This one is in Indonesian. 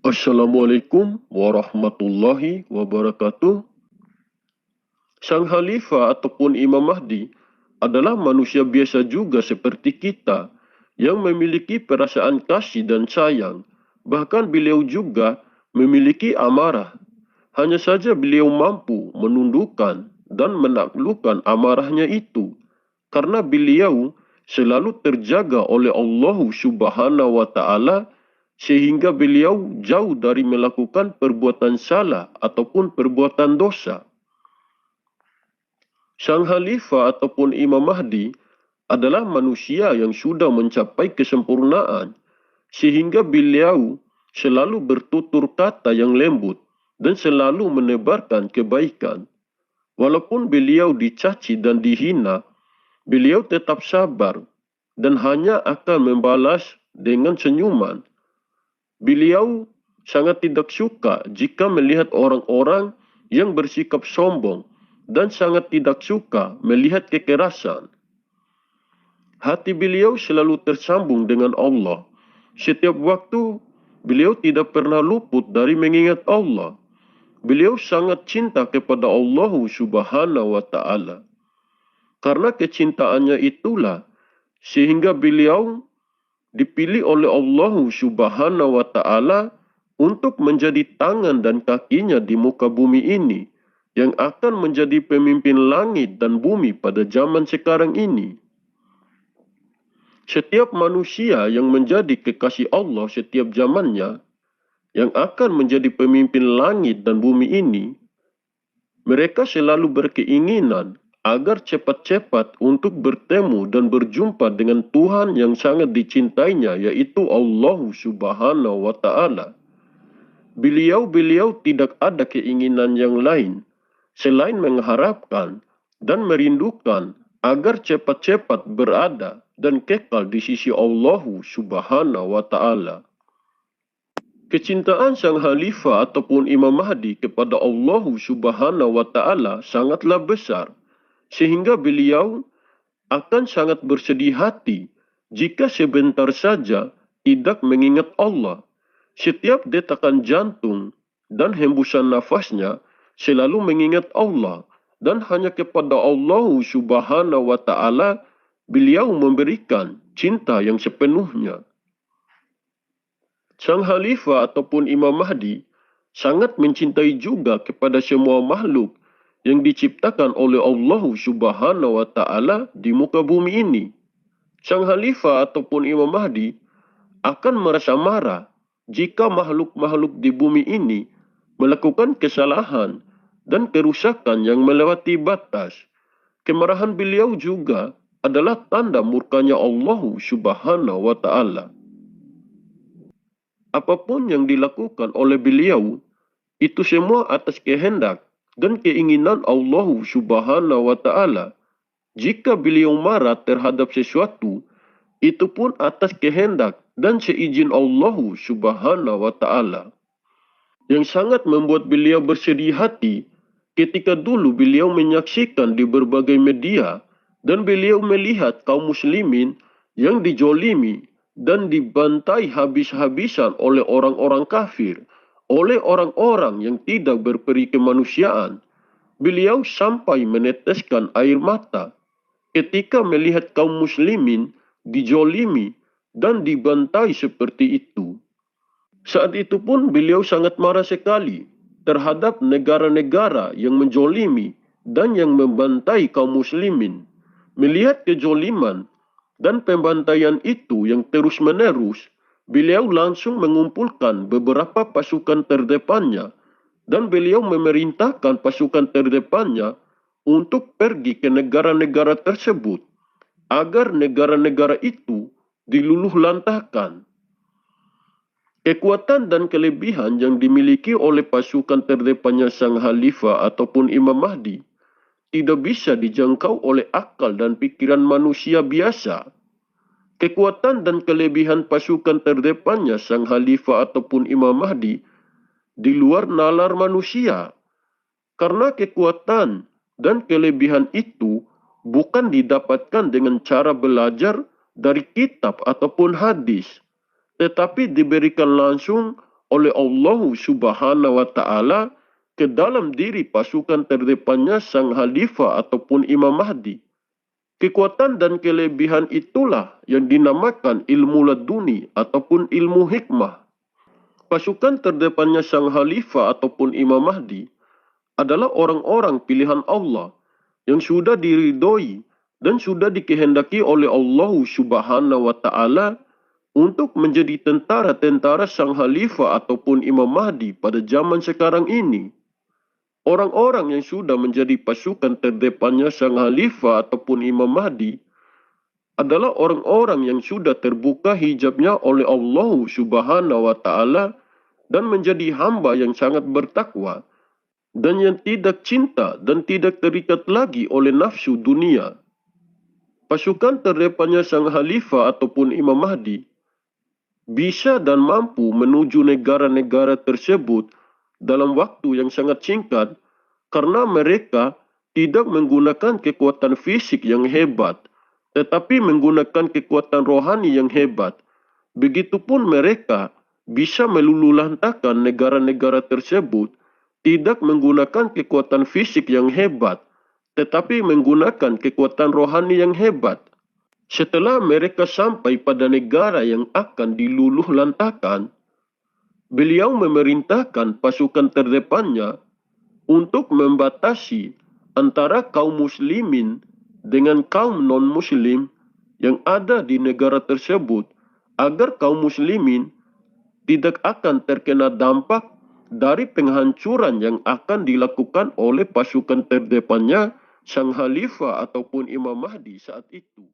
Assalamualaikum warahmatullahi wabarakatuh. Sang Khalifah ataupun Imam Mahdi adalah manusia biasa juga seperti kita yang memiliki perasaan kasih dan sayang. Bahkan beliau juga memiliki amarah. Hanya saja beliau mampu menundukkan dan menaklukkan amarahnya itu karena beliau selalu terjaga oleh Allah Subhanahu wa taala sehingga beliau jauh dari melakukan perbuatan salah ataupun perbuatan dosa. Sang Khalifah ataupun Imam Mahdi adalah manusia yang sudah mencapai kesempurnaan sehingga beliau selalu bertutur kata yang lembut dan selalu menebarkan kebaikan. Walaupun beliau dicaci dan dihina, beliau tetap sabar dan hanya akan membalas dengan senyuman. Beliau sangat tidak suka jika melihat orang-orang yang bersikap sombong dan sangat tidak suka melihat kekerasan. Hati beliau selalu tersambung dengan Allah. Setiap waktu beliau tidak pernah luput dari mengingat Allah. Beliau sangat cinta kepada Allah Subhanahu wa taala. Karena kecintaannya itulah sehingga beliau dipilih oleh Allah Subhanahu wa taala untuk menjadi tangan dan kakinya di muka bumi ini yang akan menjadi pemimpin langit dan bumi pada zaman sekarang ini. Setiap manusia yang menjadi kekasih Allah setiap zamannya yang akan menjadi pemimpin langit dan bumi ini, mereka selalu berkeinginan agar cepat-cepat untuk bertemu dan berjumpa dengan Tuhan yang sangat dicintainya, yaitu Allah Subhanahu wa taala. Beliau tidak ada keinginan yang lain selain mengharapkan dan merindukan agar cepat-cepat berada dan kekal di sisi Allah Subhanahu wa taala. Kecintaan sang Khalifah ataupun Imam Mahdi kepada Allah Subhanahu wa taala sangatlah besar sehingga beliau akan sangat bersedih hati jika sebentar saja tidak mengingat Allah. Setiap detakan jantung dan hembusan nafasnya selalu mengingat Allah dan hanya kepada Allah Subhanahu wa taala beliau memberikan cinta yang sepenuhnya. Sang Khalifah ataupun Imam Mahdi sangat mencintai juga kepada semua makhluk yang diciptakan oleh Allah Subhanahu wa taala di muka bumi ini. Sang Khalifah ataupun Imam Mahdi akan merasa marah jika makhluk-makhluk di bumi ini melakukan kesalahan dan kerusakan yang melewati batas. Kemarahan beliau juga adalah tanda murkanya Allah Subhanahu wa taala. Apapun yang dilakukan oleh beliau, itu semua atas kehendak dan keinginan Allah Subhanahu wa taala. Jika beliau marah terhadap sesuatu, itu pun atas kehendak dan seizin Allah Subhanahu wa taala. Yang sangat membuat beliau bersedih hati ketika dulu beliau menyaksikan di berbagai media dan beliau melihat kaum muslimin yang dijolimi dan dibantai habis-habisan oleh orang-orang kafir, oleh orang-orang yang tidak berperi kemanusiaan. Beliau sampai meneteskan air mata ketika melihat kaum muslimin dijolimi dan dibantai seperti itu. Saat itu pun beliau sangat marah sekali terhadap negara-negara yang menjolimi dan yang membantai kaum muslimin. Melihat kejoliman dan pembantaian itu yang terus-menerus, beliau langsung mengumpulkan beberapa pasukan terdepannya dan beliau memerintahkan pasukan terdepannya untuk pergi ke negara-negara tersebut agar negara-negara itu diluluhlantahkan. Kekuatan dan kelebihan yang dimiliki oleh pasukan terdepannya sang Khalifah ataupun Imam Mahdi tidak bisa dijangkau oleh akal dan pikiran manusia biasa. Kekuatan dan kelebihan pasukan terdepannya sang Khalifah ataupun Imam Mahdi di luar nalar manusia. Karena kekuatan dan kelebihan itu bukan didapatkan dengan cara belajar dari kitab ataupun hadis, tetapi diberikan langsung oleh Allah Subhanahu wa Ta'ala ke dalam diri pasukan terdepannya sang Khalifah ataupun Imam Mahdi. Kekuatan dan kelebihan itulah yang dinamakan ilmu laduni ataupun ilmu hikmah. Pasukan terdepannya sang Khalifah ataupun Imam Mahdi adalah orang-orang pilihan Allah yang sudah diridhoi dan sudah dikehendaki oleh Allah Subhanahu wa Ta'ala untuk menjadi tentara-tentara sang Khalifah ataupun Imam Mahdi pada zaman sekarang ini. Orang-orang yang sudah menjadi pasukan terdepannya sang Khalifah ataupun Imam Mahdi adalah orang-orang yang sudah terbuka hijabnya oleh Allah Subhanahu wa Ta'ala dan menjadi hamba yang sangat bertakwa dan yang tidak cinta dan tidak terikat lagi oleh nafsu dunia. Pasukan terdepannya sang Khalifah ataupun Imam Mahdi bisa dan mampu menuju negara-negara tersebut dalam waktu yang sangat singkat karena mereka tidak menggunakan kekuatan fisik yang hebat, tetapi menggunakan kekuatan rohani yang hebat. Begitupun mereka bisa meluluhlantahkan negara-negara tersebut tidak menggunakan kekuatan fisik yang hebat, tetapi menggunakan kekuatan rohani yang hebat. Setelah mereka sampai pada negara yang akan diluluhlantahkan, beliau memerintahkan pasukan terdepannya untuk membatasi antara kaum muslimin dengan kaum non-muslim yang ada di negara tersebut agar kaum muslimin tidak akan terkena dampak dari penghancuran yang akan dilakukan oleh pasukan terdepannya sang Khalifah ataupun Imam Mahdi saat itu.